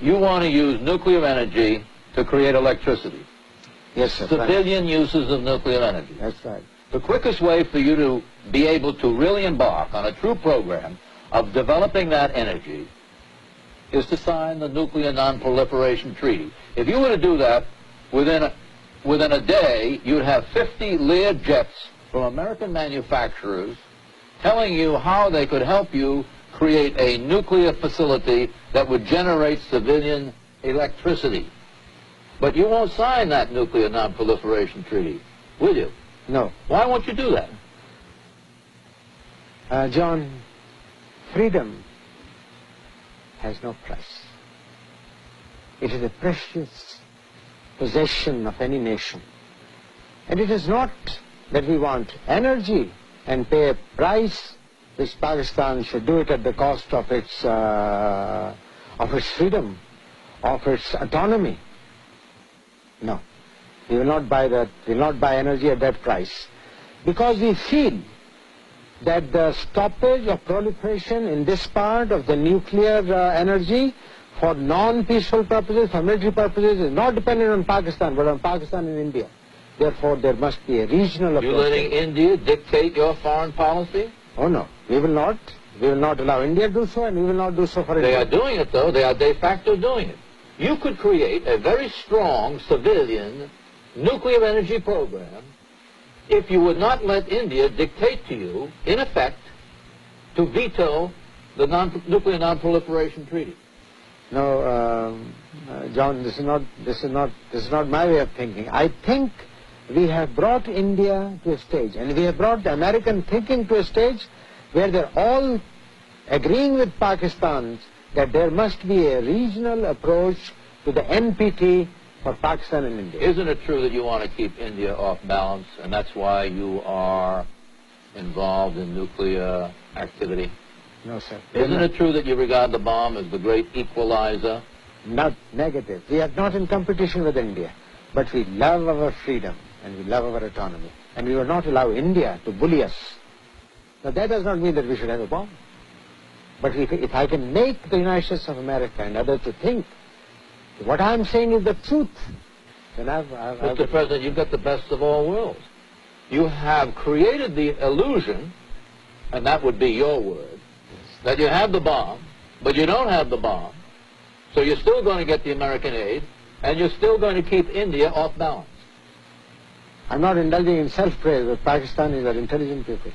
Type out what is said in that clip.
you want to use nuclear energy to create electricity. Yes, sir. Civilian uses of nuclear energy. That's right. The quickest way for you to be able to really embark on a true program of developing that energy is to sign the Nuclear Non-Proliferation Treaty. If you were to do that, within a day, you'd have 50 Lear jets from American manufacturers telling you how they could help you create a nuclear facility that would generate civilian electricity. But you won't sign that Nuclear Non-Proliferation Treaty, will you? No. Why won't you do that? John, freedom has no price. It is a precious possession of any nation. And it is not that we want energy and pay a price which Pakistan should do it at the cost of its freedom, of its autonomy. No. We will not buy that, we will not buy energy at that price. Because we feel that the stoppage of proliferation in this part of the nuclear energy for non-peaceful purposes, for military purposes, is not dependent on Pakistan, but on Pakistan and India. Therefore, there must be a regional approach. You're letting India dictate your foreign policy? Oh no, we will not. We will not allow India to do so, and we will not do so for India. They are doing it, though. They are de facto doing it. You could create a very strong civilian nuclear energy program if you would not let India dictate to you, in effect, to veto the Nuclear Non-Proliferation Treaty. No, John, this is not my way of thinking. I think we have brought India to a stage, and we have brought the American thinking to a stage where they're all agreeing with Pakistan that there must be a regional approach to the NPT for Pakistan and India. Isn't it true that you want to keep India off balance, and that's why you are involved in nuclear activity? No, sir. Isn't it true that you regard the bomb as the great equalizer? Not negative. We are not in competition with India, but we love our freedom and we love our autonomy, and we will not allow India to bully us. Now, that does not mean that we should have a bomb. But if I can make the United States of America and others to think what I'm saying is the truth, then Mr. President, you've got the best of all worlds. You have created the illusion, and that would be your word, that you have the bomb, but you don't have the bomb, so you're still going to get the American aid, and you're still going to keep India off balance. I'm not indulging in self-praise, but Pakistanis are intelligent people.